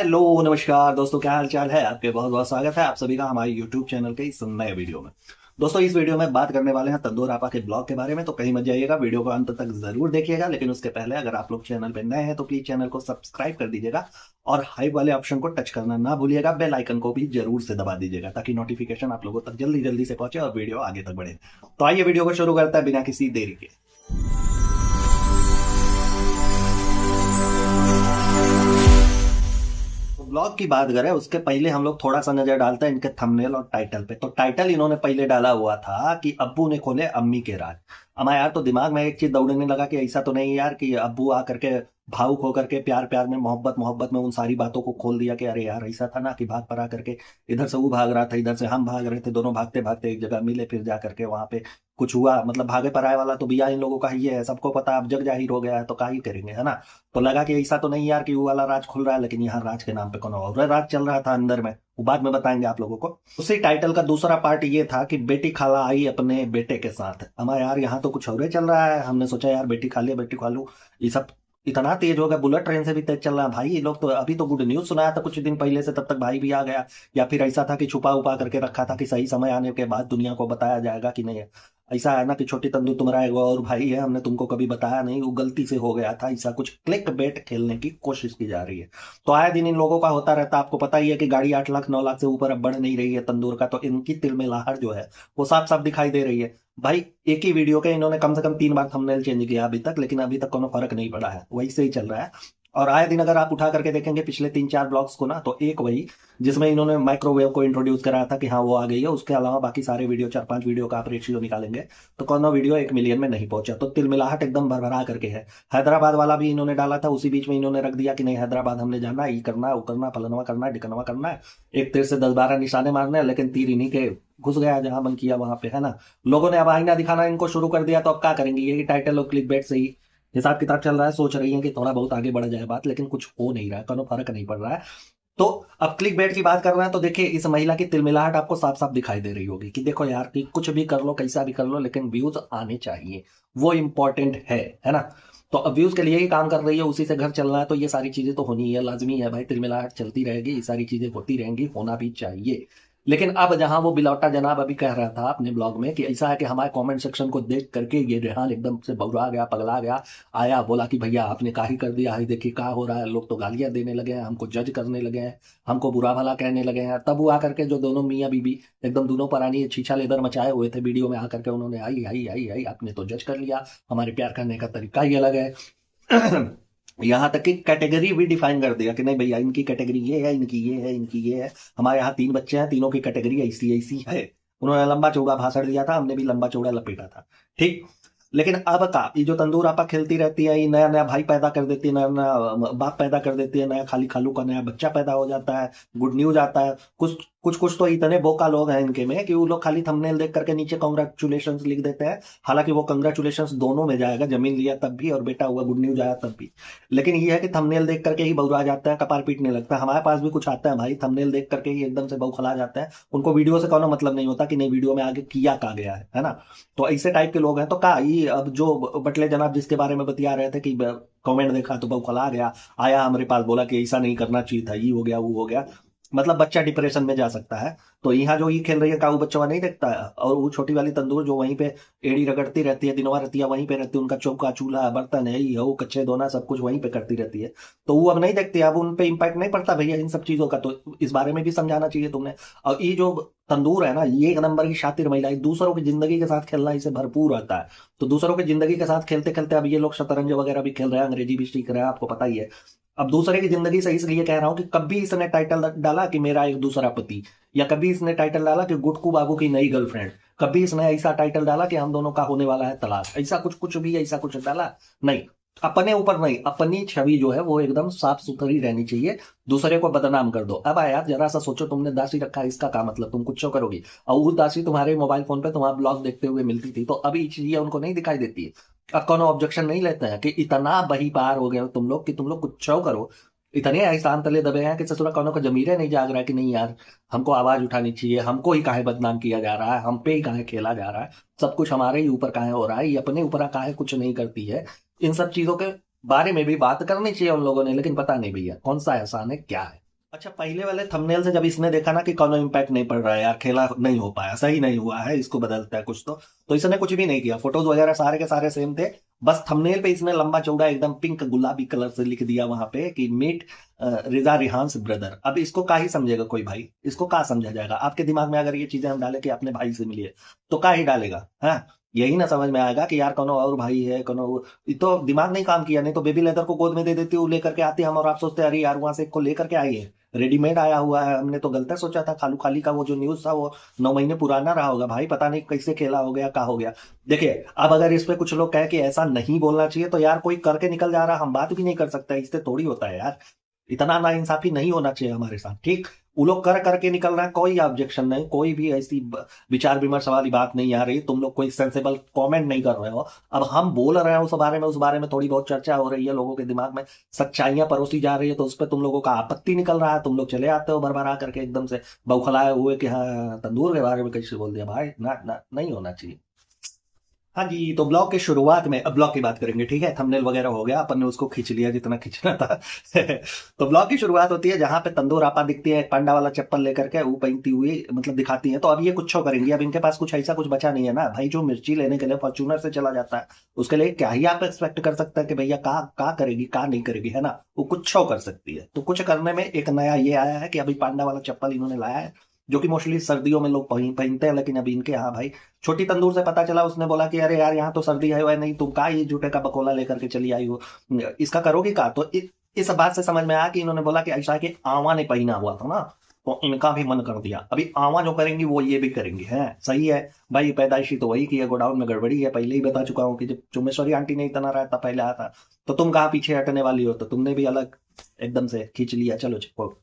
Hello नमस्कार दोस्तों, क्या हाल चाल है आपके। बहुत बहुत स्वागत है आप सभी का हमारे YouTube चैनल के इस नए वीडियो में। दोस्तों, इस वीडियो में बात करने वाले हैं तंदूर आपा के ब्लॉग के बारे में, तो कहीं मत जाइएगा, वीडियो को अंत तक जरूर देखिएगा। लेकिन उसके पहले अगर आप लोग चैनल पे नए हैं तो प्लीज चैनल को सब्सक्राइब कर दीजिएगा और हाइप वाले ऑप्शन को टच करना ना भूलिएगा। बेल आइकन को भी जरूर से दबा दीजिएगा ताकि नोटिफिकेशन आप लोगों तक जल्दी जल्दी से पहुंचे और वीडियो आगे तक बढ़े। तो आइए वीडियो को शुरू करते हैं बिना किसी देरी के। ब्लॉग की बात करें उसके पहले हम लोग थोड़ा सा नजर डालते हैं इनके थंबनेल और टाइटल पे। तो टाइटल इन्होंने पहले डाला हुआ था कि अब्बू ने खोले अम्मी के राज। अमा यार, तो दिमाग में एक चीज दौड़ने लगा कि ऐसा तो नहीं यार कि अब्बू आ करके भावुक होकर के प्यार प्यार में मोहब्बत मोहब्बत में उन सारी बातों को खोल दिया कि अरे यार ऐसा था ना कि भाग पर आ करके इधर से वो भाग रहा था, इधर से हम भाग रहे थे, दोनों भागते भागते एक जगह मिले, फिर जा करके वहां पे कुछ हुआ। मतलब भागे पराये वाला तो बिया इन लोगों का ही है, सबको पता। अब जग जाहिर हो गया है तो का ही करेंगे, है ना। तो लगा कि ऐसा तो नहीं यार कि वो वाला राज खुल रहा है, लेकिन यहाँ राज के नाम पे कौन और राज चल रहा था अंदर में, वो बाद में बताएंगे आप लोगों को। उसी टाइटल का दूसरा पार्ट ये था कि बेटी खाला आई अपने बेटे के साथ। अमा यार, यहाँ तो कुछ और ही चल रहा है। हमने सोचा यार बेटी खा ले बेटी खा लू, ये सब इतना तेज हो गया, बुलेट ट्रेन से भी तेज चल रहा है भाई। ये लोग तो अभी तो गुड न्यूज सुनाया था कुछ दिन पहले से, तब तक भाई भी आ गया। या फिर ऐसा था कि छुपा उपा करके रखा था कि सही समय आने के बाद दुनिया को बताया जाएगा कि नहीं है। ऐसा है ना कि छोटी तंदूर तुम्हारा एक और भाई है, हमने तुमको कभी बताया नहीं, वो गलती से हो गया था। ऐसा कुछ क्लिक बेट खेलने की कोशिश की जा रही है। तो आए दिन इन लोगों का होता रहता है। आपको पता ही है कि गाड़ी 8 लाख 9 लाख से ऊपर अब बढ़ नहीं रही है तंदूर का, तो इनकी तिलमिलाहट जो है वो साफ साफ दिखाई दे रही है भाई। एक ही वीडियो के इन्होंने कम से कम 3 बार थंबनेल चेंज किया अभी तक, लेकिन अभी तक कोनो फर्क नहीं पड़ा है, वही से ही चल रहा है। और आए दिन अगर आप उठा करके देखेंगे पिछले 3 4 ब्लॉग्स को ना, तो एक वही जिसमें इन्होंने माइक्रोवेव को इंट्रोड्यूस कराया था कि हाँ वो आ गई है, उसके अलावा बाकी सारे वीडियो 4 5 वीडियो का आप रेशियो निकालेंगे तो कोनो वीडियो 1 मिलियन में नहीं पहुंचा। तो तिलमिलाहट एकदम भरभरा करके है। हैदराबाद वाला भी इन्होंने डाला था, उसी बीच में इन्होंने रख दिया कि नहीं हैदराबाद हमने जाना, ये करना वो करना, फलनवा करना है ढिकनवा करना है, एक तीर से 10 12 निशाने मारने हैं, लेकिन तीर इन्हीं के घुस गया जहां मन किया वहां पे, है ना। लोगों ने अब आईना दिखाना इनको शुरू कर दिया, तो अब क्या करेंगे। यही टाइटल और क्लिक बेट से ही हिसाब किताब चल रहा है। सोच रही है कि थोड़ा बहुत आगे बढ़ जाए बात, लेकिन कुछ हो नहीं रहा है, कोनो फर्क नहीं पड़ रहा है। तो अब क्लिक बेट की बात कर रहे हैं तो देखिए इस महिला की तिलमिलाहट आपको साफ साफ दिखाई दे रही होगी कि देखो यार कि कुछ भी कर लो कैसा भी कर लो, लेकिन व्यूज आने चाहिए, वो इंपॉर्टेंट है ना। तो अब व्यूज के लिए ही काम कर रही है, उसी से घर चलना है, तो ये सारी चीजें तो होनी है, लाजमी है भाई। तिलमिलाहट चलती रहेगी, ये सारी चीजें होती रहेंगी, होना भी चाहिए। लेकिन अब जहां वो बिलौटा जनाब अभी कह रहा था अपने ब्लॉग में कि ऐसा है कि हमारे कमेंट सेक्शन को देख करके ये रेहान एकदम से बौरा गया, पगला गया। आया बोला कि भैया आपने का ही कर दिया है, देखिए क्या हो रहा है, लोग तो गालियां देने लगे हैं, हमको जज करने लगे हैं, हमको बुरा भला कहने लगे हैं। तब वो आकर के जो दोनों मियाँ बीबी एकदम दोनों परानी छीछा लेदर मचाए हुए थे वीडियो में, आकर के उन्होंने आई आई आई आई आपने तो जज कर लिया, हमारे प्यार करने का तरीका ही अलग है। यहाँ तक कि कैटेगरी भी डिफाइन कर दिया कि नहीं भैया इनकी कैटेगरी ये है, इनकी ये है, इनकी ये है। हमारे यहाँ 3 बच्चे हैं, तीनों की कैटेगरी ऐसी ऐसी है। उन्होंने लंबा चौड़ा भाषण दिया था, हमने भी लंबा चौड़ा लपेटा था, ठीक। लेकिन अब का ये जो तंदूर आपा खेलती रहती है, ये नया नया भाई पैदा कर देती है, नया नया बाप पैदा कर देती है, नया खाली खालू का नया बच्चा पैदा हो जाता है, गुड न्यूज आता है। कुछ तो इतने बोका लोग हैं इनके में कि वो लोग खाली थंबनेल देख करके नीचे कॉन्ग्रेचुलेशन लिख देते हैं। हालांकि वो कॉन्ग्रेचुलेशन दोनों में जाएगा, जमीन लिया तब भी और बेटा हुआ गुड न्यूज आया तब भी। लेकिन ये है कि थंबनेल देख करके ही बौरा जाता है, कपार पीटने लगता है। हमारे पास भी कुछ आता है भाई, थंबनेल देख करके ही एकदम से बौखला जाता है। उनको वीडियो से कोनो मतलब नहीं होता कि नहीं वीडियो में आगे किया का गया है ना। तो ऐसे टाइप के लोग हैं। तो का ये अब जो बटले जनाब जिसके बारे में बतिया रहे थे कि कमेंट देखा तो बौखला गया, आया हमारे पास बोला कि ऐसा नहीं करना चाहिए था, ये हो गया वो हो गया। मतलब बच्चा डिप्रेशन में जा सकता है। तो यहाँ जो ये खेल रही है काऊ बच्चा नहीं देखता है, और वो छोटी वाली तंदूर जो वहीं पे एड़ी रगड़ती रहती है, दिनवा रहती है वहीं पे रहती है, उनका चौका चूल्हा बर्तन है ये वो कच्चे दोना सब कुछ वहीं पे करती रहती है। तो वो अब नहीं देखती, अब उन पे इम्पैक्ट नहीं पड़ता भैया इन सब चीजों का। तो इस बारे में भी समझाना चाहिए तुमने। और ये जो तंदूर है ना, ये 1 नंबर की शातिर महिला है, दूसरों की जिंदगी के साथ खेलना इसे भरपूर आता है। तो दूसरों की जिंदगी के साथ खेलते खेलते अब ये लोग शतरंज वगैरह भी खेल रहे हैं, अंग्रेजी भी सीख रहे हैं, आपको पता ही है। अब दूसरे की जिंदगी से इसलिए कह रहा हूं कि कभी इसने टाइटल डाला कि मेरा एक दूसरा पति, या कभी इसने टाइटल डाला कि गुटकू बाबू की नई गर्लफ्रेंड, कभी इसने ऐसा टाइटल डाला कि हम दोनों का होने वाला है तलाक, ऐसा कुछ कुछ भी ऐसा कुछ डाला नहीं। अपने ऊपर नहीं, अपनी छवि जो है वो एकदम साफ सुथरी रहनी चाहिए, दूसरे को बदनाम कर दो। अब यार जरा सा सोचो, तुमने दासी रखा है, इसका क्या मतलब, तुम कुछ करोगी। और वो दासी तुम्हारे मोबाइल फोन पे तुम्हारा ब्लॉग देखते हुए मिलती थी, तो अभी चीजें उनको नहीं दिखाई देती है। अब कौन ऑब्जेक्शन नहीं लेते हैं कि इतना बही पार हो गए हो तुम लोग कि तुम लोग कुछ करो। इतने एहसान तले दबे हैं कि ससुरा कौनों का जमीरे नहीं जाग रहा है कि नहीं यार हमको आवाज उठानी चाहिए, हमको ही काहे बदनाम किया जा रहा है, हम पे ही काहे खेला जा रहा है, सब कुछ हमारे ही ऊपर काहे हो रहा है, ये अपने ऊपर काहे कुछ नहीं करती है। इन सब चीजों के बारे में भी बात करनी चाहिए उन लोगों ने, लेकिन पता नहीं भैया कौन सा एहसान है क्या है। अच्छा, पहले वाले थंबनेल से जब इसने देखा ना कि कोनो इम्पैक्ट नहीं पड़ रहा है यार, खेला नहीं हो पाया, सही नहीं हुआ है, इसको बदलता है कुछ तो इसने कुछ भी नहीं किया, फोटोज वगैरह सारे के सारे सेम थे। बस थंबनेल पे इसने लंबा चौड़ा एकदम पिंक गुलाबी कलर से लिख दिया वहां पे कि मीट रिजा रिहांस ब्रदर। अब इसको का ही समझेगा कोई भाई, इसको का समझा जाएगा? आपके दिमाग में अगर ये चीजें हम डाले कि अपने भाई से मिलिए, तो का ही डालेगा? हाँ, यही ना समझ में आएगा कि यार कोनो और भाई है, कोनो ये तो दिमाग नहीं काम किया। नहीं तो बेबी लेदर को गोद में दे देती, वो लेकर के आती हम, और आप सोचते अरे यार वहां से एक को लेकर के आई है, रेडीमेड आया हुआ है। हमने तो गलत सोचा था। खालू खाली का वो जो न्यूज था वो 9 महीने पुराना रहा होगा भाई, पता नहीं कैसे खेला हो गया, का हो गया। देखिए, अब अगर इस पे कुछ लोग कहे कि ऐसा नहीं बोलना चाहिए, तो यार कोई करके निकल जा रहा, हम बात भी नहीं कर सकते, इससे थोड़ी होता है यार। इतना नाइंसाफी नहीं होना चाहिए हमारे साथ, ठीक? वो लोग कर करके निकल रहे हैं, कोई ऑब्जेक्शन नहीं, कोई भी ऐसी विचार विमर्श वाली बात नहीं आ रही, तुम लोग कोई सेंसेबल कमेंट नहीं कर रहे हो। अब हम बोल रहे हैं उस बारे में थोड़ी बहुत चर्चा हो रही है, लोगों के दिमाग में सच्चाइयां परोसी जा रही है, तो उस पर तुम लोगों का आपत्ति निकल रहा है, तुम लोग चले आते हो भरभरा करके एकदम से बौखलाए हुए कि हाँ तंदूर के बारे में कैसे बोल दिया भाई। ना ना, नहीं होना चाहिए। हाँ जी, तो ब्लॉग की शुरुआत में अब ब्लॉग की बात करेंगे, ठीक है? थंबनेल वगैरह हो गया, अपन ने उसको खींच लिया जितना खींचना था। तो ब्लॉग की शुरुआत होती है जहां पे तंदूर आपा दिखती है, एक पांडा वाला चप्पल लेकर के, वो पहनती हुई मतलब दिखाती है। तो अब ये कुछ करेंगी, अब इनके पास कुछ ऐसा कुछ बचा नहीं है ना भाई। जो मिर्ची लेने के लिए फॉर्च्यूनर से चला जाता है, उसके लिए क्या ही आप एक्सपेक्ट कर सकते हैं कि भैया का करेगी, का नहीं करेगी, है ना? वो कुछ कर सकती है। तो कुछ करने में एक नया ये आया है कि अभी पांडा वाला चप्पल इन्होंने लाया है, जो कि मोस्टली सर्दियों में लोग पहनते हैं, लेकिन अभी इनके यहाँ भाई छोटी तंदूर से पता चला, उसने बोला कि अरे यार यहाँ तो सर्दी है, वह नहीं, तुम का ये जूते का बकोला लेकर के चली आई हो, इसका करोगी का? तो इस बात से समझ में आया कि इन्होंने बोला कि ऐसा है कि आवा ने पहना हुआ था ना, तो इनका भी मन कर दिया। अभी आवा जो करेंगी वो ये भी करेंगी, है सही है भाई। पैदाइशी तो वही की है, गोडाउन में गड़बड़ी है, पहले ही बता चुका हूँ कि जब चुम्बेश्वरी आंटी ने इतना रहता पहले आया था, तो तुम कहाँ पीछे हटने वाली हो? तो तुमने भी अलग एकदम से खींच लिया, चलो चलो।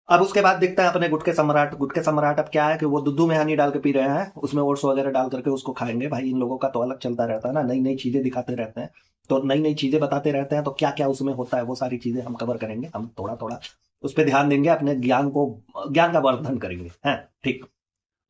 अब उसके बाद दिखता है अपने गुटके सम्राट। गुटके सम्राट अब क्या है कि वो दूध में हनी डाल के पी रहे हैं, उसमें ओट्स वगैरह डाल करके उसको खाएंगे। भाई इन लोगों का तो अलग चलता रहता है ना, नई नई चीजें दिखाते रहते हैं, तो नई नई चीजें बताते रहते हैं। तो क्या क्या उसमें होता है वो सारी चीजें हम कवर करेंगे, हम थोड़ा थोड़ा उस पर ध्यान देंगे, अपने ज्ञान का वर्धन करेंगे, हैं? ठीक।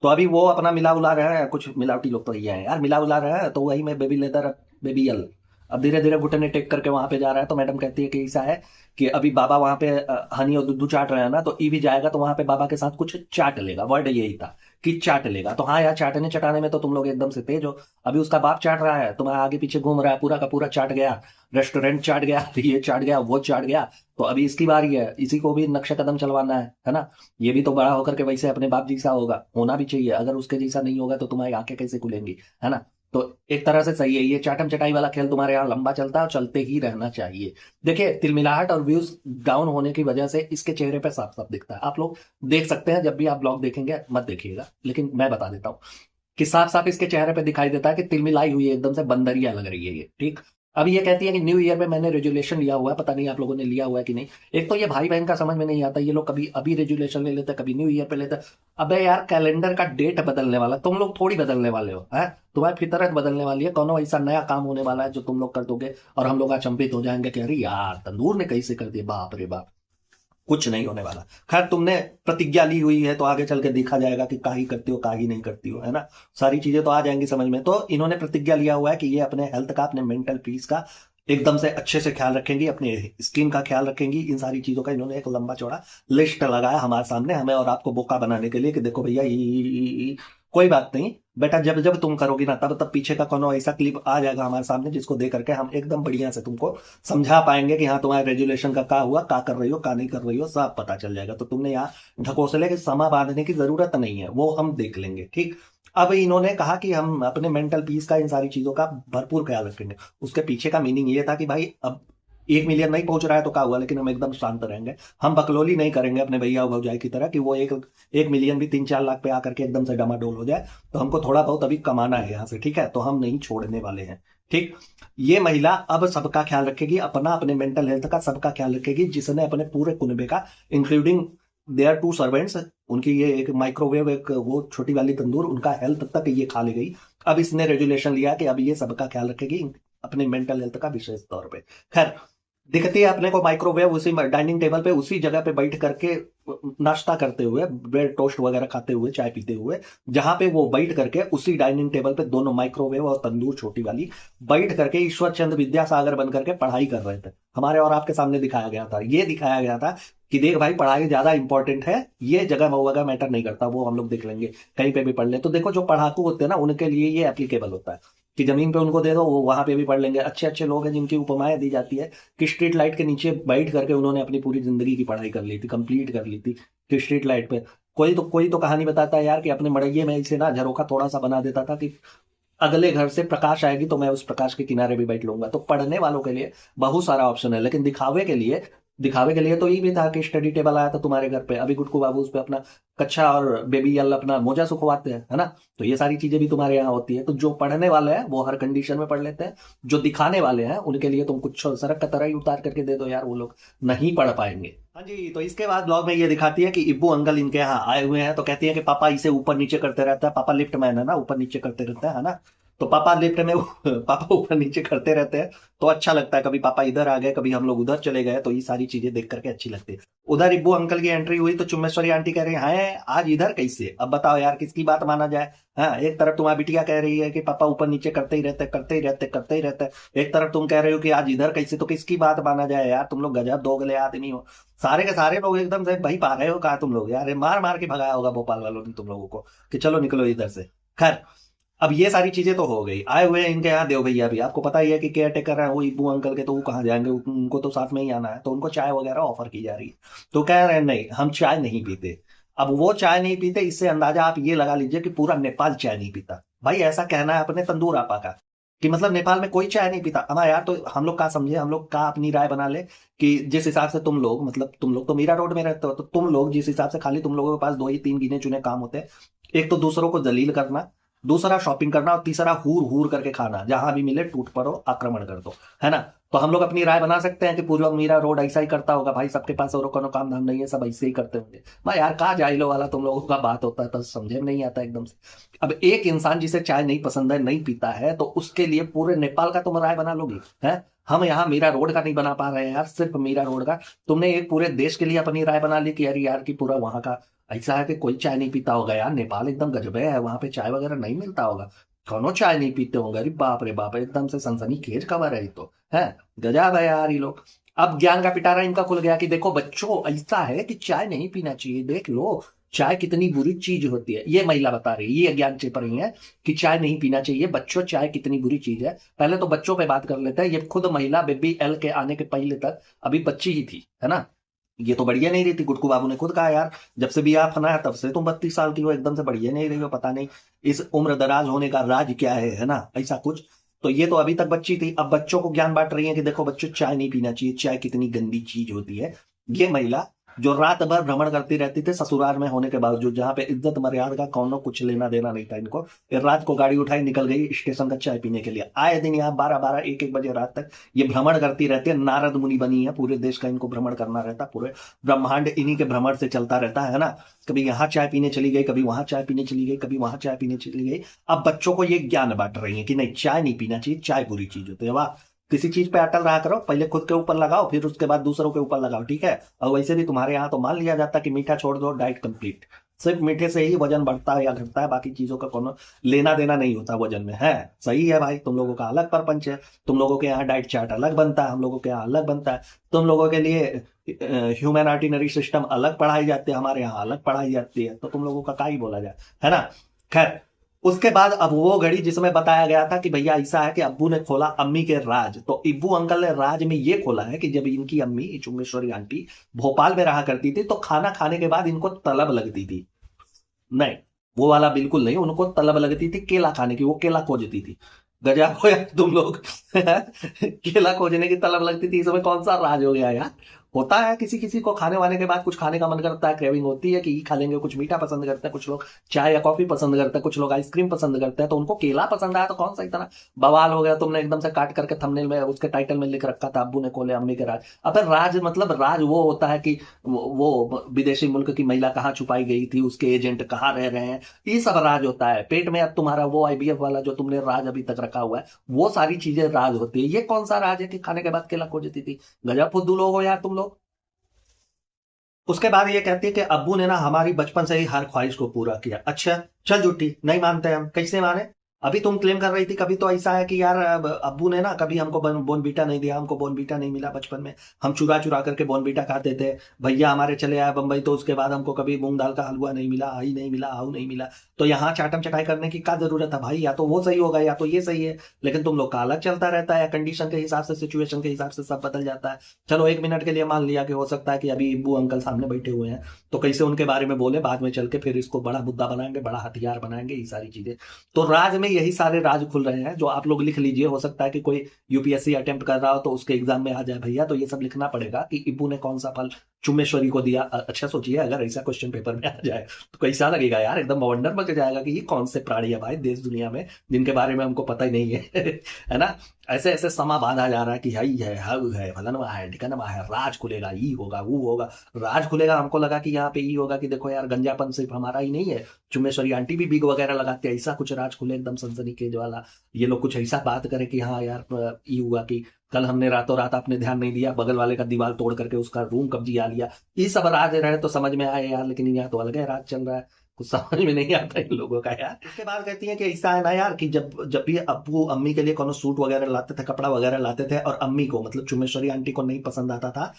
तो अभी वो अपना मिला उला रहे हैं, कुछ मिलावटी लोग तो ये हैं यार, मिला उला रहे हैं। तो वही में बेबी लेदर, बेबी यल अब धीरे धीरे घुटने टेक करके वहां पे जा रहा है। तो मैडम कहती है कि ऐसा है कि अभी बाबा वहां पे हनी और दूध चाट रहे हैं ना, तो ई भी जाएगा, तो वहां पे बाबा के साथ कुछ चाट लेगा, वर्ड यही था कि चाट लेगा। तो हाँ यार, चाटने चटाने में तो तुम लोग एकदम से तेज हो। अभी उसका बाप चाट रहा है, तुम्हारा आगे पीछे घूम रहा है, पूरा का पूरा चाट गया, रेस्टोरेंट चाट गया, ये चाट गया, वो चाट गया। तो अभी इसकी बारी है, इसी को भी नक्शे कदम चलवाना है ना? ये भी तो बड़ा होकर के वैसे अपने बाप जैसा होगा, होना भी चाहिए। अगर उसके जैसा नहीं होगा तो तुम्हारी आंखें कैसे खुलेंगी, है ना? तो एक तरह से सही है, ये चाटम चटाई वाला खेल तुम्हारे यहाँ लंबा चलता है और चलते ही रहना चाहिए। देखिए, तिलमिलाहट और व्यूज डाउन होने की वजह से इसके चेहरे पे साफ साफ दिखता है। आप लोग देख सकते हैं, जब भी आप ब्लॉग देखेंगे मत देखिएगा, लेकिन मैं बता देता हूँ कि साफ साफ इसके चेहरे पे दिखाई देता है कि तिलमिलाई हुई है, एकदम से बंदरिया लग रही है ये, ठीक। अब ये कहती है कि न्यू ईयर में मैंने रेजुलेशन लिया हुआ है, पता नहीं आप लोगों ने लिया हुआ है कि नहीं। एक तो ये भाई बहन का समझ में नहीं आता, ये लोग कभी अभी रेजुलेशन ले लेते हैं, कभी न्यू ईयर पे लेते हैं। अबे यार, कैलेंडर का डेट बदलने वाला, तुम लोग थोड़ी बदलने वाले हो, है? तुम्हारी फितरत बदलने वाली है, कोनो ऐसा नया काम होने वाला है जो तुम लोग कर दोगे और हम लोग अचंभित हो जाएंगे कि अरे यार तंदूर ने कैसे कर दिया, बाप रे बाप। कुछ नहीं होने वाला। खैर, तुमने प्रतिज्ञा ली हुई है, तो आगे चल के देखा जाएगा कि का ही करती हो, का ही नहीं करती हो, है ना? सारी चीजें तो आ जाएंगी समझ में। तो इन्होंने प्रतिज्ञा लिया हुआ है कि ये अपने हेल्थ का, अपने मेंटल पीस का एकदम से अच्छे से ख्याल रखेंगी, अपने स्किन का ख्याल रखेंगी। इन सारी चीजों का इन्होंने एक लंबा चौड़ा लिस्ट लगाया हमारे सामने, हमें और आपको बोका बनाने के लिए कि देखो भैया कोई बात नहीं बेटा, जब जब तुम करोगी ना, तब तब पीछे का कोनो ऐसा क्लिप आ जाएगा हमारे सामने, जिसको देख करके हम एकदम बढ़िया से तुमको समझा पाएंगे कि हाँ तुम्हारे रेजुलेशन का हुआ, का कर रही हो, का नहीं कर रही हो, सब पता चल जाएगा। तो तुमने यहाँ ढकोसले के समा बांधने की जरूरत नहीं है, वो हम देख लेंगे, ठीक। अब इन्होंने कहा कि हम अपने मेंटल पीस का, इन सारी चीजों का भरपूर ख्याल रखेंगे। उसके पीछे का मीनिंग ये था कि भाई अब 1 मिलियन नहीं पहुंच रहा है तो क्या हुआ, लेकिन हम एकदम शांत रहेंगे, हम बकलोली नहीं करेंगे अपने भैया भौजाई की तरह कि वो 1 मिलियन भी 3-4 लाख पे आकर के एकदम से डमाडोल हो जाए। तो हमको थोड़ा बहुत अभी कमाना है यहाँ से, ठीक है? तो हम नहीं छोड़ने वाले हैं, ठीक। ये महिला अब सबका ख्याल रखेगी, अपना, अपने मेंटल हेल्थ का सबका ख्याल रखेगी, जिसने अपने पूरे कुनबे का, इंक्लूडिंग देयर 2 सर्वेंट्स, उनकी ये एक माइक्रोवेव, एक वो छोटी वाली तंदूर, उनका हेल्थ तक ये खा ले गई। अब इसने रेजुलेशन लिया कि अब ये सबका ख्याल रखेगी, अपने मेंटल हेल्थ का विशेष तौर पे। खैर, दिखती है अपने को माइक्रोवेव उसी डाइनिंग टेबल पे उसी जगह पे बैठ करके नाश्ता करते हुए, ब्रेड टोस्ट वगैरह खाते हुए, चाय पीते हुए, जहां पे वो बैठ करके उसी डाइनिंग टेबल पे दोनों माइक्रोवेव और तंदूर छोटी वाली बैठ करके ईश्वर चंद्र विद्यासागर बन करके पढ़ाई कर रहे थे। हमारे और आपके सामने दिखाया गया था, ये दिखाया गया था कि देख भाई पढ़ाई ज्यादा इंपॉर्टेंट है, ये जगह वगैरह मैटर नहीं करता, वो हम लोग देख लेंगे, कहीं पे भी पढ़ ले। तो देखो जो पढ़ाकू होते हैं ना उनके लिए ये एप्लीकेबल होता है कि जमीन पे उनको दे दो, वो वहां पे भी पढ़ लेंगे। अच्छे अच्छे लोग हैं जिनकी उपमाएं दी जाती है कि स्ट्रीट लाइट के नीचे बैठ करके उन्होंने अपनी पूरी जिंदगी की पढ़ाई कर ली थी, कंप्लीट कर ली थी कि स्ट्रीट लाइट पे। कोई तो कहानी बताता है यार कि अपने मड़ैये में इसे ना झरोखा थोड़ा सा बना देता था कि अगले घर से प्रकाश आएगी तो मैं उस प्रकाश के किनारे भी बैठ लूंगा। तो पढ़ने वालों के लिए बहुत सारा ऑप्शन है, लेकिन दिखावे के लिए तो ये भी था कि स्टडी टेबल आया था तुम्हारे घर पे, अभी गुटकू बाबू उस पे अपना कच्छा और बेबी यल अपना मोजा सुखवाते हैं, है ना। तो ये सारी चीजें भी तुम्हारे यहाँ होती है। तो जो पढ़ने वाले हैं वो हर कंडीशन में पढ़ लेते हैं, जो दिखाने वाले हैं उनके लिए तुम कुछ सड़क का तरह ही उतार करके दे दो यार, वो लोग नहीं पढ़ पाएंगे। हाँ जी, तो इसके बाद ब्लॉग में ये दिखाती है कि इब्बू अंकल इनके यहाँ आए हुए हैं, तो कहती है कि पापा इसे ऊपर नीचे करते रहता है, पापा लिफ्ट मैन है ना, ऊपर नीचे करते रहता है ना। तो पापा लिफ्ट में पापा ऊपर नीचे करते रहते हैं, तो अच्छा लगता है। कभी पापा इधर आ गए, कभी हम लोग उधर चले गए, तो ये सारी चीजें देख करके अच्छी लगती है। उधर इब्बू अंकल की एंट्री हुई तो चुम्बेश्वरी आंटी कह रही हैं आज इधर कैसे, अब बताओ यार किसकी बात माना जाए। हाँ, एक तरफ तुम्हारी बिटिया कह रही है कि पापा ऊपर नीचे करते ही रहते करते ही रहते करते ही रहते, एक तरफ तुम कह रहे हो कि आज इधर कैसे, तो किसकी बात माना जाए यार। तुम लोग गजब दोगले आदमी हो, सारे के सारे लोग एकदम से भाई पा रहे हो कहा तुम लोग यार, मार मार के भगाया होगा भोपाल वालों ने तुम लोगों को कि चलो निकलो इधर से। खैर, अब ये सारी चीजें तो हो गई। आए हुए हैं इनके यहाँ देव भैया भी, आपको पता ही है कि केयर टेकर है वो इब्बू अंकल के, तो वो कहाँ जाएंगे, उनको तो साथ में ही आना है। तो उनको चाय वगैरह ऑफर की जा रही है, तो कह रहे हैं नहीं हम चाय नहीं पीते। अब वो चाय नहीं पीते, इससे अंदाजा आप ये लगा लीजिए कि पूरा नेपाल चाय नहीं पीता। भाई ऐसा कहना है अपने तंदूर आपा का कि मतलब नेपाल में कोई चाय नहीं पीता। अब यार तो हम लोग का समझे, हम लोग का अपनी राय बना ले कि जिस हिसाब से तुम लोग, मतलब तुम लोग तो मीरा रोड में रहते हो, तो तुम लोग जिस हिसाब से खाली तुम लोगों के पास दो ही तीन गिने चुने काम होते हैं, एक तो दूसरों को जलील करना, दूसरा शॉपिंग करना, और तीसरा हूर हूर करके खाना, जहां भी मिले टूट पड़ो आक्रमण कर दो, है ना। तो हम लोग अपनी राय बना सकते हैं कि पूर्व मीरा रोड ऐसा ही करता होगा, भाई सबके पास और कोनो काम धाम नहीं है, सब ऐसे ही करते होंगे। भाई यार कहा जाइलो वाला तुम लोगों का बात होता है तो समझे में नहीं आता एकदम से। अब एक इंसान जिसे चाय नहीं पसंद है, नहीं पीता है, तो उसके लिए पूरे नेपाल का तुम राय बना लोगे है। हम यहाँ मीरा रोड का नहीं बना पा रहे हैं यार, सिर्फ मीरा रोड का। तुमने एक पूरे देश के लिए अपनी राय बना ली कि यार यार की पूरा वहां का ऐसा है कि कोई चाय नहीं पीता होगा यार, नेपाल एकदम गजब है, वहां पे चाय वगैरह नहीं मिलता होगा, कौनो चाय नहीं पीते होंगे। अरे बाप रे बाप, एकदम से सनसनी खेज खबर है ये तो, है गजब है यार ये लोग। अब ज्ञान का पिटारा इनका खुल गया कि देखो बच्चों ऐसा है कि चाय नहीं पीना चाहिए, देख लो चाय कितनी बुरी चीज होती है। ये महिला बता रही है, ये ज्ञान चेप रही है कि चाय नहीं पीना चाहिए बच्चों, चाय कितनी बुरी चीज है। पहले तो बच्चों पे बात कर लेते हैं, ये खुद महिला बेबी एल के आने के पहले तक अभी बच्ची ही थी, है ना। ये तो बढ़िया नहीं रही थी, गुटकू बाबू ने खुद कहा यार जब से भी आप फना है तब से तुम 32 साल की हो, एकदम से बढ़िया नहीं रही हो, पता नहीं इस उम्र दराज होने का राज क्या है ना, ऐसा कुछ। तो ये तो अभी तक बच्ची थी, अब बच्चों को ज्ञान बांट रही है कि देखो बच्चों चाय नहीं पीना चाहिए, चाय कितनी गंदी चीज होती है। ये महिला जो रात भर भ्रमण करती रहती थी ससुराल में होने के बावजूद, जहां पे इज्जत मर्यादा का कौनो कुछ लेना देना नहीं था इनको, फिर रात को गाड़ी उठाई निकल गई स्टेशन का चाय पीने के लिए। आए दिन यहाँ 12-12 1-1 बजे रात तक ये भ्रमण करती रहती है, नारद मुनि बनी है, पूरे देश का इनको भ्रमण करना रहता, पूरे ब्रह्मांड इन्हीं के भ्रमण से चलता रहता है ना। कभी यहाँ चाय पीने चली गई, कभी वहां चाय पीने चली गई, कभी वहां चाय पीने चली गई। अब बच्चों को ये ज्ञान बांट रही है कि नहीं चाय नहीं पीना चाहिए, चाय बुरी चीज होती है। वाह, किसी चीज पे अटल रहा करो, पहले खुद के ऊपर लगाओ फिर उसके बाद दूसरों के ऊपर लगाओ, ठीक है। और वैसे भी तुम्हारे यहाँ तो मान लिया जाता कि मीठा छोड़ दो डाइट कंप्लीट, सिर्फ मीठे से ही वजन बढ़ता है या घटता है, बाकी चीजों का कोनो लेना देना नहीं होता वजन में, है सही है भाई। तुम लोगों का अलग परपंच है, तुम लोगों के यहाँ डाइट चार्ट अलग बनता है, हम लोगों के यहाँ अलग बनता है। तुम लोगों के लिए ह्यूमन आर्टिनरी सिस्टम अलग पढ़ाई जाती है, हमारे यहाँ अलग पढ़ाई जाती है, तो तुम लोगों का ही बोला जाए, है ना। खैर, उसके बाद अब वो घड़ी जिसमें बताया गया था कि भैया ऐसा है कि अब्बू ने खोला अम्मी के राज, तो इब्बू अंकल ने राज में ये खोला है कि जब इनकी अम्मी चुम्बेश्वरी आंटी भोपाल में रहा करती थी तो खाना खाने के बाद इनको तलब लगती थी। नहीं, वो वाला बिल्कुल नहीं, उनको तलब लगती थी केला खाने की, वो केला खोजती थी। गजब हो यार तुम लोग केला खोजने की तलब लगती थी, इसमें कौन सा राज हो गया यार। होता है किसी किसी को खाने वाने के बाद कुछ खाने का मन करता है, क्रेविंग होती है कि ये खा लेंगे, कुछ मीठा पसंद करते हैं, कुछ लोग चाय या कॉफी पसंद करते हैं, कुछ लोग आइसक्रीम पसंद करते हैं, तो उनको केला पसंद आया तो कौन सा इतना बवाल हो गया, तुमने एकदम से काट करके थंबनेल में उसके टाइटल में लिख रखा था अब्बू ने खोले अम्मी के राज। अब राज मतलब राज वो होता है कि वो विदेशी मुल्क की महिला कहाँ छुपाई गई थी, उसके एजेंट कहाँ रह रहे हैं, ये सब राज होता है। पेट में अब तुम्हारा वो आईवीएफ वाला जो तुमने राज अभी तक रखा हुआ है, वो सारी चीजें राज होती है। ये कौन सा राज है कि खाने के बाद केला खोजती थी? गजब फुद्दू लोग हो यार तुम लोग। उसके बाद ये कहती है कि अब्बू ने ना हमारी बचपन से ही हर ख्वाहिश को पूरा किया। अच्छा, चल झूठी, नहीं मानते हम, कैसे माने? अभी तुम क्लेम कर रही थी कभी तो ऐसा है कि यार अब्बू ने ना कभी हमको बोनबीटा नहीं दिया, हमको बोनबीटा नहीं मिला बचपन में, हम चुरा चुरा करके बोनबीटा खाते थे। भैया हमारे चले आए बंबई तो उसके बाद हमको कभी मूंग दाल का हलवा नहीं मिला, आई नहीं मिला, आऊ नहीं मिला। तो यहाँ चाटम चटाई करने की क्या जरूरत है भाई? या तो वो सही होगा या तो ये सही है। लेकिन तुम लोग का अलग चलता रहता है, कंडीशन के हिसाब से, सिचुएशन के हिसाब से सब बदल जाता है। चलो एक मिनट के लिए मान लिया कि हो सकता है कि अभी इब्बू अंकल सामने बैठे हुए हैं तो कैसे उनके बारे में बोले, बाद में चल के फिर इसको बड़ा मुद्दा बनाएंगे, बड़ा हथियार बनाएंगे, ये सारी चीजें। तो राज में यही सारे राज खुल रहे हैं जो आप लोग लिख लीजिए। हो सकता है कि कोई यूपीएससी अटेम्प्ट कर रहा हो तो उसके एग्जाम में आ जाए भैया, तो ये सब लिखना पड़ेगा कि इब्बू ने कौन सा फल चुम्मेश्वरी को दिया। अच्छा सोचिए अगर ऐसा क्वेश्चन पेपर में आ जाए तो कैसा लगेगा यार, एकदम वंडर मच जाएगा कि ये कौन से प्राणी है भाई देश दुनिया में जिनके बारे में हमको पता ही नहीं है है ना? ऐसे ऐसे समा बांधा जा रहा है कि हई है, हव है, फलनवा है, ढिकनवा है, राज खुलेगा, ई होगा, वो होगा। राज खुलेगा, हमको लगा कि यहाँ पे ई होगा कि देखो यार गंजापन सिर्फ हमारा ही नहीं है, चुम्मेश्वरी आंटी भी बिग वगैरह लगाते हैं, ऐसा कुछ राज खुले एकदम सनसनीखेज वाला। ये लोग कुछ ऐसा बात करें कि हाँ यार ई हुआ कि कल हमने रातों रात आपने ध्यान नहीं दिया, बगल वाले का दीवार तोड़ करके उसका रूम कब्जिया लिया। ये सब राज रहे तो समझ में आए यार, लेकिन यहाँ तो अलग है राज चल रहा है, कुछ समझ में नहीं आता इन लोगों का यार। इसके बाद कहती है कि ऐसा है ना यार कि जब जब भी अब्बू अम्मी के लिए कोनो सूट वगैरह लाते थे, कपड़ा वगैरह लाते थे, और अम्मी को मतलब चुम्मेश्वरी आंटी को नहीं पसंद आता था,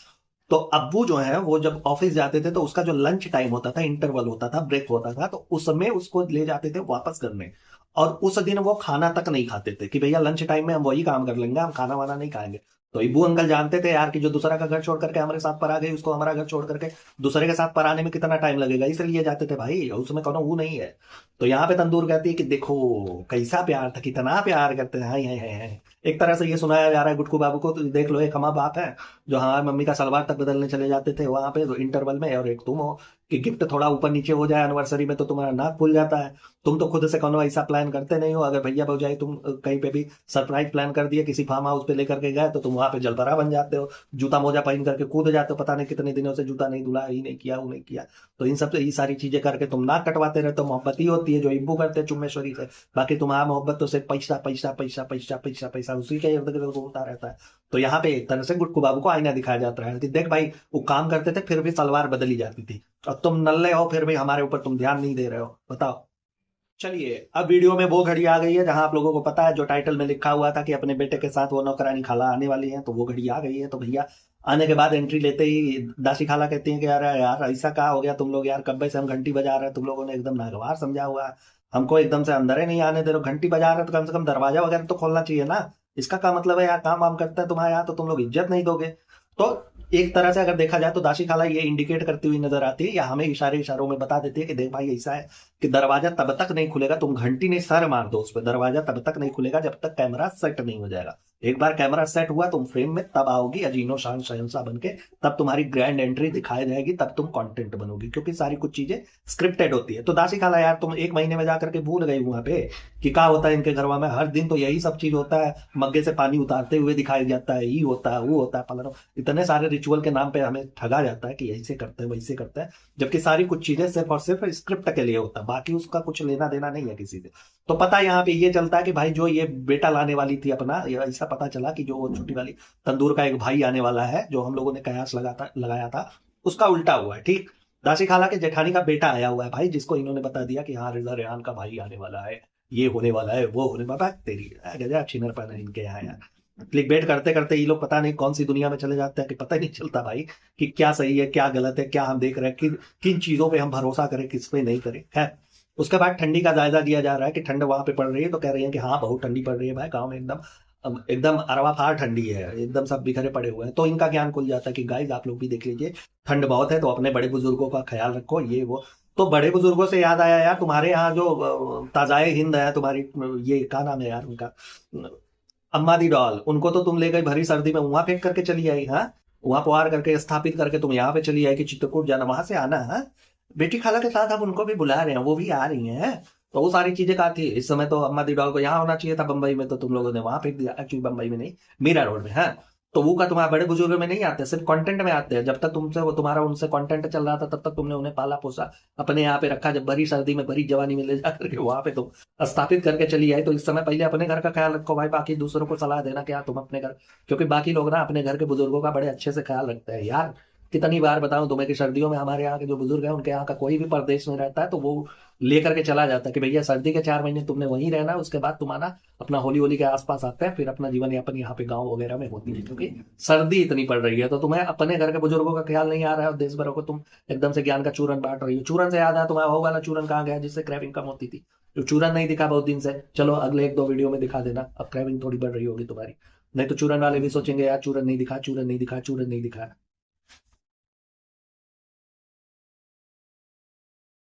तो अब्बू जो है वो जब ऑफिस जाते थे तो उसका जो लंच टाइम होता था, इंटरवल होता था, ब्रेक होता था, तो उसमें उसको ले जाते थे वापस करने। और उस दिन वो खाना तक नहीं खाते थे कि भैया लंच टाइम में हम वही काम कर लेंगे, हम खाना वाना नहीं खाएंगे। तो इब्बू अंकल जानते थे यार कि जो दूसरा का घर छोड़ करके हमारे साथ पर आ गई, उसको हमारा घर छोड़ करके दूसरे के साथ पर आने में कितना टाइम लगेगा, इसलिए जाते थे भाई, उसमें कोनो वो नहीं है। तो यहाँ पे तंदूर कहती है कि देखो कैसा प्यार था, कितना प्यार करते हैं, हाय हाय हाय हाय। एक तरह से ये सुनाया जा रहा है गुटकू बाबू को, तो देख लो एक हमारा बाप है जो हमारी मम्मी का सलवार तक बदलने चले जाते थे वहां पे इंटरवल में, और एक तुम हो कि गिफ्ट थोड़ा ऊपर नीचे हो जाए एनिवर्सरी में तो तुम्हारा नाक खुल जाता है। तुम तो खुद से कोनो ऐसा प्लान करते नहीं हो, अगर भैया भौजाई तुम कहीं पे भी सरप्राइज प्लान कर दिए, किसी फार्म हाउस पे लेकर के गए तो तुम वहां पे जलपरा बन जाते हो, जूता मोजा पहन करके कूद जाते हो, पता नहीं कितने दिनों से जूता नहीं धुला, ही नहीं किया, वो नहीं किया। तो इन सब से ये सारी चीजें करके तुम नाक कटवाते रहते हो। मोहब्बत ही होती है जो इब्बू करते हैं चुम्मेश्वरी से। बाकी तुम्हारा मोहब्बत तो सिर्फ पैसा पैसा पैसा पैसा पैसा पैसा उसी के इर्द गिर्द घूमता रहता है। तो यहाँ पे एक तरह से गुटकू बाबू को आईना दिखाया जाता है कि देख भाई वो काम करते थे फिर भी सलवार बदली जाती थी, और तुम नल्ले हो फिर भी हमारे ऊपर तुम ध्यान नहीं दे रहे हो, बताओ। चलिए अब वीडियो में वो घड़ी आ गई है जहां आप लोगों को पता है जो टाइटल में लिखा हुआ था कि अपने बेटे के साथ वो नौकरानी खाला आने वाली है, तो वो घड़ी आ गई है। तो भैया आने के बाद एंट्री लेते ही दासी खाला कहती है कि यार यार ऐसा क्या हो गया तुम लोग यार, कब्बे से हम घंटी बजा रहे हैं, तुम लोगों ने एकदम नागवार समझा हुआ है, हमको एकदम से अंदर ही नहीं आने दे रहे हो, घंटी बजा रहे हो तो कम से कम दरवाजा वगैरह तो खोलना चाहिए ना। इसका क्या मतलब है यार, काम वाम करता है तुम्हारे यहाँ तो तुम लोग इज्जत नहीं दोगे। तो एक तरह से अगर देखा जाए तो दासी खाला ये इंडिकेट करती हुई नजर आती है या हमें इशारे इशारों में बता देती है कि देख भाई ऐसा है कि दरवाजा तब तक नहीं खुलेगा, तुम घंटी नहीं सर मार दो उस पर, दरवाजा तब तक नहीं खुलेगा जब तक कैमरा सेट नहीं हो जाएगा। एक बार कैमरा सेट हुआ तुम फ्रेम में तब आओगी अजीनो शान शहंशाह बन के, तब तुम्हारी ग्रैंड एंट्री दिखाई जाएगी, तब तुम कंटेंट बनोगी, क्योंकि सारी कुछ चीजें स्क्रिप्टेड होती है। तो दासी खाला यार तुम एक महीने में जाकर के भूल गई वहां पे कि क्या होता है इनके घरवा में, हर दिन तो यही सब चीज होता है, मग्गे से पानी उतारते हुए दिखाया जाता है, ये होता है वो होता है फलाना, इतने सारे रिचुअल के नाम पे हमें ठगा जाता है कि ऐसे करते हैं वैसे करते हैं, जबकि सारी कुछ चीजें सिर्फ और सिर्फ स्क्रिप्ट के लिए होता है, बाकी उसका कुछ लेना देना नहीं है किसी से। तो पता यहाँ पे ये चलता है कि भाई जो ये बेटा लाने वाली थी अपना, ऐसा पता चला कि जो छोटी वाली तंदूर का एक भाई आने वाला है जो हम लोगों ने कयास लगाया था उसका उल्टा हुआ है, ठीक। दासी खाला के जेठानी का बेटा आया हुआ है भाई, जिसको इन्होंने बता दिया कि हाँ रिजा रेहान का भाई आने वाला है, ये होने वाला है, वो होने वाला है। तेरी गजब छिनर पाना इनके यहाँ यार, क्लिक बेट करते करते ये लोग पता नहीं कौन सी दुनिया में चले जाते हैं कि पता ही नहीं चलता भाई कि क्या सही है क्या गलत है, क्या हम देख रहे हैं, किन चीजों पे हम भरोसा करें किस पे नहीं करें। है उसके बाद ठंडी का जायजा दिया जा रहा है कि ठंड वहां पे पड़ रही है, तो कह रही है कि हाँ बहुत ठंडी पड़ रही है भाई, गाँव में एकदम अरवा फार ठंडी है, एकदम सब बिखरे पड़े हुए हैं। तो इनका ज्ञान खुल जाता है कि गाइस आप लोग भी देख लीजिए ठंड बहुत है, तो अपने बड़े बुजुर्गों का ख्याल रखो, ये वो। तो बड़े बुजुर्गों से याद आया यार, तुम्हारे यहाँ जो ताजाए हिंद है तुम्हारी, ये क्या नाम है यार उनका, अम्मा दी डॉल, उनको तो तुम ले गई भरी सर्दी में वहां फेंक करके चली आई। हाँ वहां पार करके स्थापित करके तुम यहाँ पे चली आए कि चित्रकूट जाना, वहां से आना है। बेटी खाला के साथ हम उनको भी बुला रहे हैं, वो भी आ रही हैं। तो वो सारी चीजें कहा थी। इस समय तो अम्मा दी डॉल को यहाँ होना चाहिए था बंबई में, तो तुम लोगों ने वहां फेंक दिया। एक्चुअली बंबई में नहीं, मीरा रोड में है। तो वो का तुम्हारे बड़े बुजुर्ग में नहीं आते, सिर्फ कंटेंट में आते हैं। जब तक तुमसे वो तुम्हारा उनसे कंटेंट चल रहा था तब तक तुमने उन्हें पाला पोसा, अपने यहाँ पे रखा। जब भरी सर्दी में भरी जवानी में ले जाकर के वहां पे तुम स्थापित करके चली आई। तो इस समय पहले अपने घर का ख्याल रखो भाई, बाकी दूसरों को सलाह देना क्या तुम अपने घर, क्योंकि बाकी लोग ना अपने घर के बुजुर्गों का बड़े अच्छे से ख्याल रखते हैं यार। कितनी बार बताऊं तुम्हें कि सर्दियों में हमारे यहाँ के जो बुजुर्ग हैं उनके यहाँ का कोई भी प्रदेश में रहता है तो वो लेकर के चला जाता है कि भैया सर्दी के 4 महीने तुमने वहीं रहना है, उसके बाद तुम्हारा अपना होली होली के आसपास आते हैं, फिर अपना जीवन यापन यहाँ पे गाँव वगैरह में होती है, क्योंकि सर्दी इतनी पड़ रही है। तो तुम्हें अपने घर के बुजुर्गों का ख्याल नहीं आ रहा है और देश भरों को तुम एकदम से ज्ञान का चूरन बांट रही हो। चूरन से याद है, तुम्हारा वो वाला चूरन कहाँ गया जिससे क्रेविंग कम होती थी? जो चूरन नहीं दिखा बहुत दिन से, चलो अगले 1-2 वीडियो में दिखा देना, अब क्रेविंग थोड़ी बढ़ रही होगी तुम्हारी। नहीं तो चूरन वाले भी सोचेंगे यार चूरन नहीं दिखा, चूरन नहीं दिखा, चूरन नहीं दिखा।